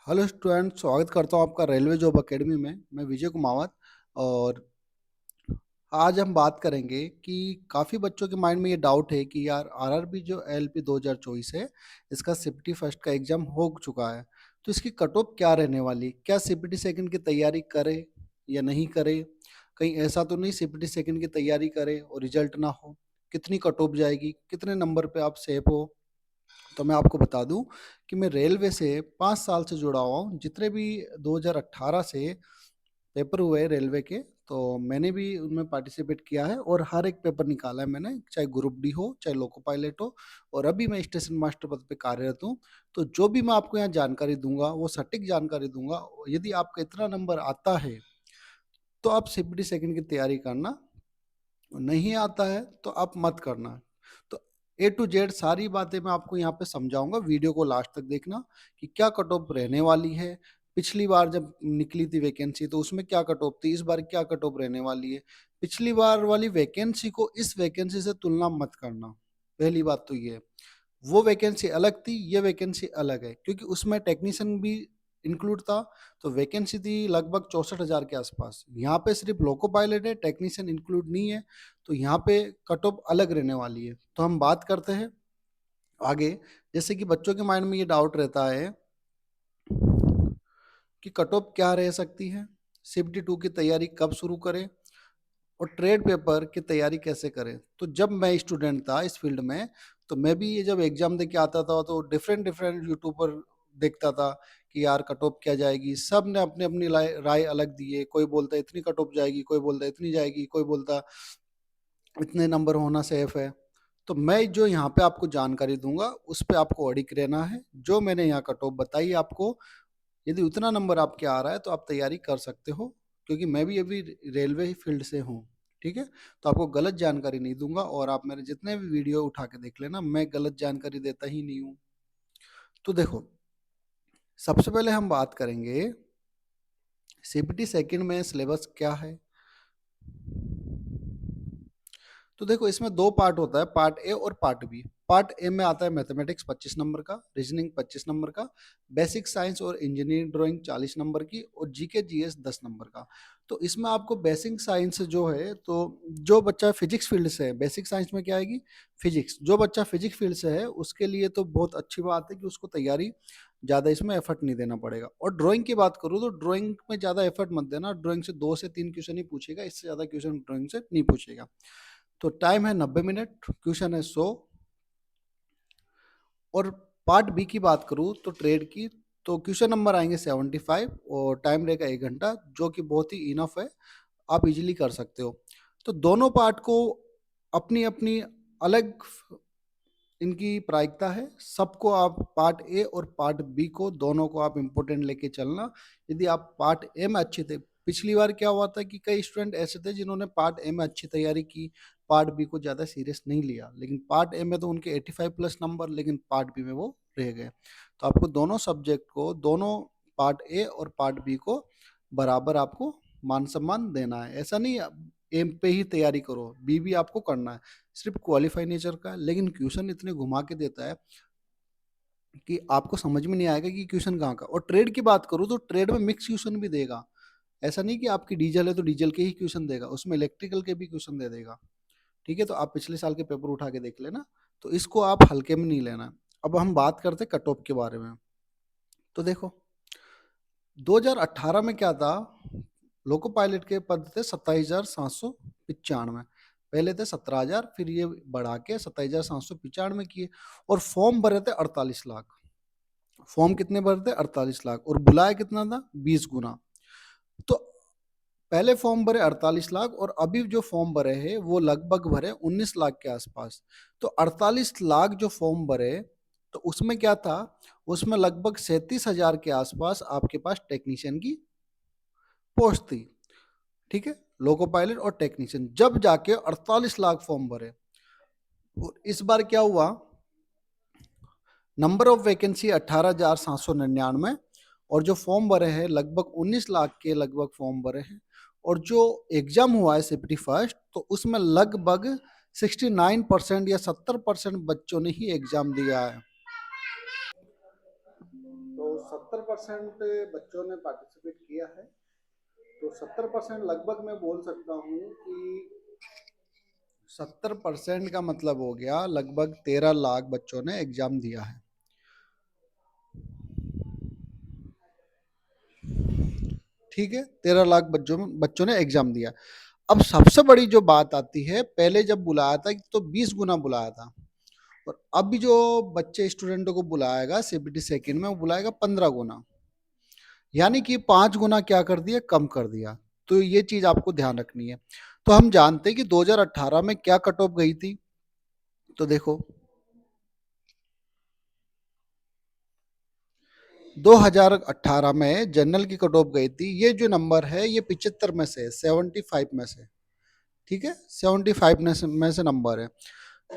Hello student, स्वागत करता हूँ आपका रेलवे जॉब एकेडमी में। मैं विजय कुमावत। और आज हम बात करेंगे कि काफ़ी बच्चों के माइंड में ये डाउट है कि यार आरआरबी जो एलपी 2024 है, इसका सीपीटी फर्स्ट का एग्जाम हो चुका है, तो इसकी कट ऑफ क्या रहने वाली, क्या सीपीटी सेकंड की तैयारी करे या नहीं करे। कहीं ऐसा तो नहीं सीपीटी सेकंड की तैयारी करे और रिजल्ट ना हो। कितनी कट ऑफ जाएगी, कितने नंबर पे आप सेफ हो। तो मैं आपको बता दूं कि मैं रेलवे से 5 साल से जुड़ा हुआ हूँ। जितने भी 2018 से पेपर हुए रेलवे के, तो मैंने भी उनमें पार्टिसिपेट किया है और हर एक पेपर निकाला है मैंने, चाहे ग्रुप डी हो चाहे लोको पायलट हो। और अभी मैं स्टेशन मास्टर पद पे कार्यरत हूँ। तो जो भी मैं आपको यहाँ जानकारी दूंगा वो सटीक जानकारी दूंगा। यदि आपका इतना नंबर आता है तो आप सीपीटी सेकंड की तैयारी करना, नहीं आता है तो आप मत करना। तो ए टू जेड सारी बातें मैं आपको यहाँ पे समझाऊंगा। वीडियो को लास्ट तक देखना कि क्या कट ऑफ रहने वाली है। पिछली बार जब निकली थी वैकेंसी तो उसमें क्या कट ऑफ थी, इस बार क्या कट ऑफ रहने वाली है। पिछली बार वाली वैकेंसी को इस वैकेंसी से तुलना मत करना। पहली बात तो ये है। वो वैकेंसी अलग थी, ये वैकेंसी अलग है, क्योंकि उसमें टेक्नीशियन भी इंक्लूड था। तो वैकेंसी थी लगभग 64,000 के आसपास। यहाँ पे सिर्फ लोको पायलट है, टेक्नीशियन इंक्लूड नहीं है। तो यहाँ पे कट ऑफ अलग रहने वाली है। तो हम बात करते हैं आगे। जैसे कि बच्चों के माइंड में ये डाउट रहता है कि कट ऑफ क्या रह सकती है, सीपीटी 2 की तैयारी कब शुरू करें और ट्रेड पेपर की तैयारी कैसे करें। तो जब मैं स्टूडेंट था इस फील्ड में, तो मैं भी ये जब एग्जाम दे के आता था तो डिफरेंट डिफरेंट यूट्यूब पर देखता था कि यार कट ऑफ क्या जाएगी। सब ने अपनी अपनी राय अलग दी है। कोई बोलता है इतनी कट ऑफ जाएगी, कोई बोलता है इतनी जाएगी, कोई बोलता इतने नंबर होना सेफ है। तो मैं जो यहाँ पे आपको जानकारी दूंगा उस पे आपको अडिग रहना है। जो मैंने यहाँ कट ऑफ बताई आपको, यदि उतना नंबर आपके आ रहा है तो आप तैयारी कर सकते हो, क्योंकि मैं भी अभी रेलवे ही फील्ड से हूँ। ठीक है। तो आपको गलत जानकारी नहीं दूंगा, और आप मेरे जितने भी वीडियो उठा के देख लेना, मैं गलत जानकारी देता ही नहीं हूँ। तो देखो, सबसे पहले हम बात करेंगे सीपीटी सेकंड में सिलेबस क्या है। तो देखो, इसमें दो पार्ट होता है, पार्ट ए और पार्ट बी। पार्ट ए में आता है मैथमेटिक्स 25 नंबर का, रीजनिंग 25 नंबर का, बेसिक साइंस और इंजीनियरिंग ड्राइंग 40 नंबर की, और जीके जीएस 10 नंबर का। तो इसमें आपको बेसिक साइंस जो है, तो जो बच्चा फिजिक्स फील्ड से है, बेसिक साइंस में क्या आएगी, फिजिक्स। जो बच्चा फिजिक्स फील्ड से है उसके लिए तो बहुत अच्छी बात है कि उसको तैयारी ज़्यादा इसमें एफर्ट नहीं देना पड़ेगा। और ड्राइंग की बात करूँ तो ड्राइंग में ज़्यादा एफर्ट मत देना। ड्राइंग से 2 से 3 क्वेश्चन ही पूछेगा, इससे ज़्यादा क्वेश्चन ड्राइंग से नहीं पूछेगा। तो टाइम है 90 मिनट, क्वेश्चन है 100। और पार्ट बी की बात करूँ तो ट्रेड की, तो क्वेश्चन नंबर आएंगे 75 और टाइम रहेगा 1 घंटा, जो कि बहुत ही इनफ है, आप इजीली कर सकते हो। तो दोनों पार्ट को अपनी अपनी अलग इनकी प्रायिकता है। सबको आप पार्ट ए और पार्ट बी को दोनों को आप इम्पोर्टेंट लेके चलना। यदि आप पार्ट ए में अच्छे थे, पिछली बार क्या हुआ था कि कई स्टूडेंट ऐसे थे जिन्होंने पार्ट ए में अच्छी तैयारी की, पार्ट बी को ज़्यादा सीरियस नहीं लिया, लेकिन पार्ट ए में तो उनके 85+ नंबर, लेकिन पार्ट बी में वो रह गए। तो आपको दोनों सब्जेक्ट को, दोनों पार्ट ए और पार्ट बी को बराबर आपको मान सम्मान देना है। ऐसा नहीं एम पे ही तैयारी करो, बी भी आपको करना है। सिर्फ क्वालिफाई नेचर का है, लेकिन क्वेश्चन इतने घुमा के देता है कि आपको समझ में नहीं आएगा कि क्वेश्चन कहाँ का। और ट्रेड की बात करूँ तो ट्रेड में मिक्स क्वेश्चन भी देगा। ऐसा नहीं कि आपकी डीजल है तो डीजल के ही क्वेश्चन देगा, उसमें इलेक्ट्रिकल के भी क्वेश्चन दे देगा। ठीक है। तो आप पिछले साल के पेपर उठा के देख लेना। तो इसको आप हल्के में नहीं लेना। अब हम बात करते हैं कट ऑफ के बारे में। तो देखो, 2018 में क्या था, लोको पायलट के पद थे 27,795। पहले थे 17,000, फिर ये बढ़ा के 27,795 किए। और फॉर्म भरे थे 48 लाख। फॉर्म कितने भरे थे, 48 लाख, और बुलाया कितना था, 20 गुना। तो पहले फॉर्म भरे 48 लाख, और अभी जो फॉर्म भरे हैं वो लगभग भरे 19 लाख के आसपास। तो 48 लाख जो फॉर्म भरे, तो उसमें क्या था, उसमें लगभग 37,000 के आसपास आपके पास टेक्नीशियन की पोस्ट थी। ठीक है। लोको पायलट और टेक्नीशियन, जब जाके 48 लाख फॉर्म भरे। और इस बार क्या हुआ, नंबर ऑफ वैकेंसी 18,799, और जो फॉर्म भरे हैं लगभग 19 लाख के लगभग फॉर्म भरे हैं। और जो एग्जाम हुआ है सीपीटी फर्स्ट, तो उसमें लगभग 69% या 70% बच्चों ने ही एग्जाम दिया है। तो 70% बच्चों ने पार्टिसिपेट किया है। तो 70% लगभग मैं बोल सकता हूँ कि 70% का मतलब हो गया लगभग 13 लाख बच्चों ने एग्जाम दिया है। ठीक है, 13 लाख बच्चों ने एग्जाम दिया। अब सबसे बड़ी जो बात आती है, पहले जब बुलाया था तो 20 गुना बुलाया था, और अभी जो बच्चे स्टूडेंटों को बुलाएगा सीबीटी सेकंड में, वो बुलाएगा 15 गुना, यानी कि 5 गुना क्या कर दिया, कम कर दिया। तो ये चीज आपको ध्यान रखनी है। तो हम जानते हैं कि 2018 में क्या कट ऑफ गई थी। तो देखो 2018 में जनरल की कट ऑफ गई थी, ये जो नंबर है ये 75 में से, 75 में से, ठीक है, 75 में से नंबर है।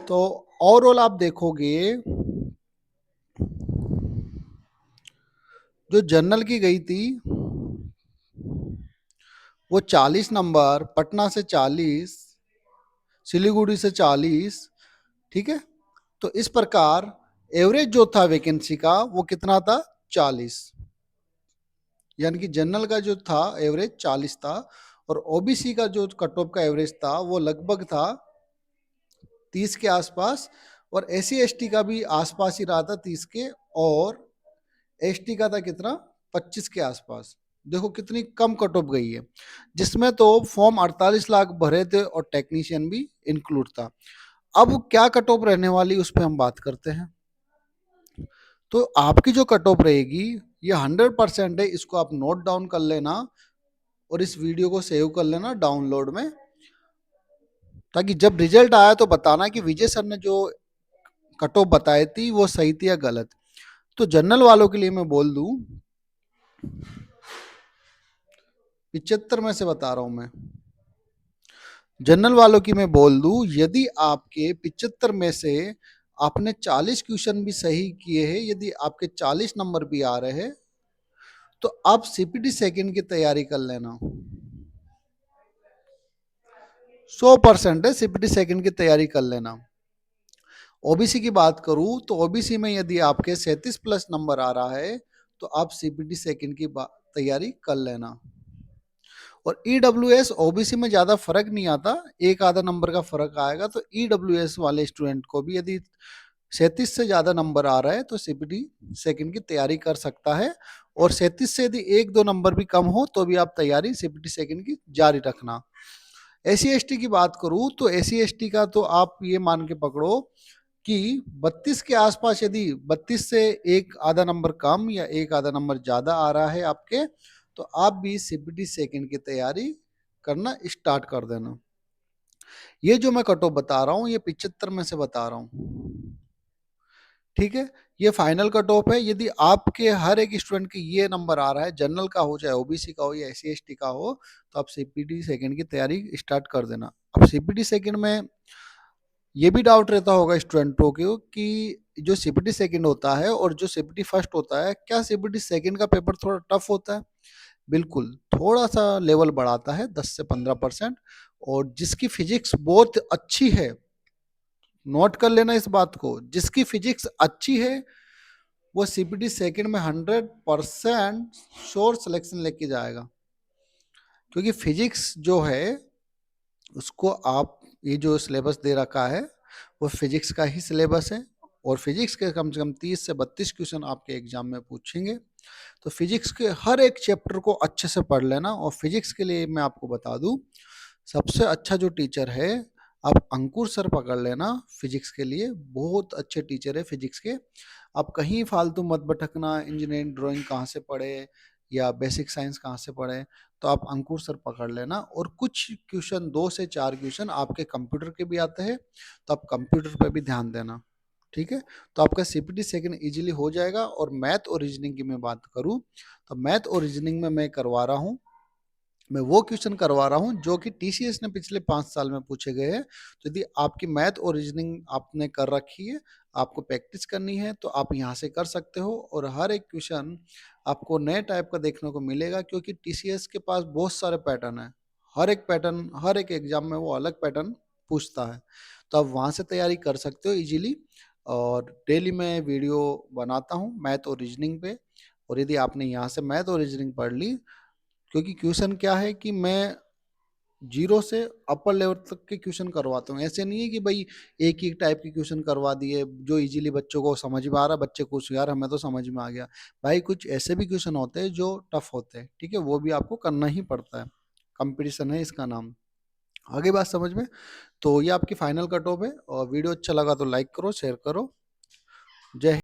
तो ओवरऑल आप देखोगे जो जनरल की गई थी वो 40 नंबर, पटना से 40, सिलीगुड़ी से 40, ठीक है। तो इस प्रकार एवरेज जो था वैकेंसी का वो कितना था, 40, यानी कि जनरल का जो था एवरेज 40 था, और ओबीसी का जो कट ऑफ का एवरेज था वो लगभग था 30 के आसपास, और एससी एसटी का भी आसपास ही रहा था 30 के, और एसटी का था कितना, 25 के आसपास। देखो कितनी कम कट ऑफ गई है, जिसमें तो फॉर्म 48 लाख भरे थे और टेक्नीशियन भी इंक्लूड था। अब क्या कट ऑफ रहने वाली उस पर हम बात करते हैं। तो आपकी जो कट ऑफ रहेगी ये 100% है, इसको आप नोट डाउन कर लेना और इस वीडियो को सेव कर लेना डाउनलोड में, ताकि जब रिजल्ट आया तो बताना कि विजय सर ने जो कट ऑफ बताई थी वो सही थी या गलत। तो जनरल वालों के लिए मैं बोल दूं, 75 में से बता रहा हूं मैं, जनरल वालों की मैं बोल दूं, यदि आपके 75 में से आपने 40 क्वेश्चन भी सही किए हैं, यदि आपके 40 नंबर भी आ रहे हैं, तो आप सीपीटी सेकंड की तैयारी कर लेना। 100% है, सीपीटी सेकंड की तैयारी कर लेना। ओबीसी की बात करूं तो ओबीसी में यदि आपके 37+ नंबर आ रहा है तो आप सीपीटी सेकंड की तैयारी कर लेना। और ईडब्ल्यूएस ओबीसी में ज्यादा फर्क नहीं आता, एक आधा नंबर का फर्क आएगा। तो ईडब्ल्यूएस वाले स्टूडेंट को भी यदि 37 से ज्यादा नंबर आ रहा है तो सीपीटी सेकंड की तैयारी कर सकता है, और 37 से यदि एक दो नंबर भी कम हो तो भी आप तैयारी सीपीटी सेकंड की जारी रखना। एससी एसटी की बात करूं तो एससी एसटी का तो आप ये मान के पकड़ो कि 32 के आसपास, यदि 32 से एक आधा नंबर कम या एक आधा नंबर ज्यादा आ रहा है आपके, तो आप भी सीपीटी सेकंड की तैयारी करना स्टार्ट कर देना। ये जो मैं कट ऑफ बता रहा हूँ ये 75 में से बता रहा हूँ, ठीक है। ये फाइनल कट ऑफ है। यदि आपके हर एक स्टूडेंट की ये नंबर आ रहा है, जनरल का हो चाहे ओबीसी का हो या एससी एसटी का हो, तो आप सीपीटी सेकंड की तैयारी स्टार्ट कर देना। अब सीपीटी सेकंड में ये भी डाउट रहता होगा स्टूडेंटों को कि जो सीपीटी सेकंड होता है और जो सीपीटी फर्स्ट होता है, क्या सीपीटी सेकंड का पेपर थोड़ा टफ होता है? बिल्कुल, थोड़ा सा लेवल बढ़ाता है 10 से 15%। और जिसकी फिजिक्स बहुत अच्छी है, नोट कर लेना इस बात को, जिसकी फिजिक्स अच्छी है वो सीपीटी सेकंड में 100% श्योर सिलेक्शन लेके जाएगा। क्योंकि फिजिक्स जो है उसको आप, ये जो सिलेबस दे रखा है वो फिजिक्स का ही सिलेबस है, और फिजिक्स के कम से कम 30 से 32 क्वेश्चन आपके एग्जाम में पूछेंगे। तो फिजिक्स के हर एक चैप्टर को अच्छे से पढ़ लेना। और फिजिक्स के लिए मैं आपको बता दूं, सबसे अच्छा जो टीचर है आप अंकुर सर पकड़ लेना। फिजिक्स के लिए बहुत अच्छे टीचर है फिजिक्स के। आप कहीं फालतू मत भटकना, इंजीनियरिंग ड्राइंग कहाँ से पढ़े या बेसिक साइंस कहाँ से पढ़े, तो आप अंकुर सर पकड़ लेना। और कुछ क्वेश्चन, 2 से 4 क्वेश्चन आपके कंप्यूटर के भी आते हैं, तो आप कंप्यूटर पे भी ध्यान देना, ठीक है। तो आपका सीपीटी सेकंड इजीली हो जाएगा। और मैथ और रीजनिंग की मैं बात करूं तो मैथ और रीजनिंग में मैं करवा रहा हूं, मैं वो क्वेश्चन करवा रहा हूं जो कि टीसीएस ने पिछले 5 साल में पूछे गए हैं। तो यदि आपकी मैथ और रीजनिंग आपने कर रखी है, आपको प्रैक्टिस करनी है, तो आप यहाँ से कर सकते हो। और हर एक क्वेश्चन आपको नए टाइप का देखने को मिलेगा, क्योंकि टीसीएस के पास बहुत सारे पैटर्न है। हर एक पैटर्न, हर एक एग्जाम में वो अलग पैटर्न पूछता है। तो आप वहाँ से तैयारी कर सकते हो इजीली। और डेली मैं वीडियो बनाता हूँ मैथ और रीजनिंग पे। और यदि आपने यहाँ से मैथ और रीजनिंग पढ़ ली, क्योंकि क्वेश्चन क्या है कि मैं जीरो से अपर लेवल तक के क्वेश्चन करवाता हूँ। ऐसे नहीं है कि भाई एक ही टाइप के क्वेश्चन करवा दिए जो इजीली बच्चों को समझ में आ रहा, बच्चे खुश यार हमें तो समझ में आ गया। भाई कुछ ऐसे भी क्वेश्चन होते हैं जो टफ होते हैं, ठीक है, वो भी आपको करना ही पड़ता है। कंपटीशन है इसका नाम। आगे बात समझ में। तो ये आपकी फाइनल कट ऑफ है, और वीडियो अच्छा लगा तो लाइक करो, शेयर करो। जय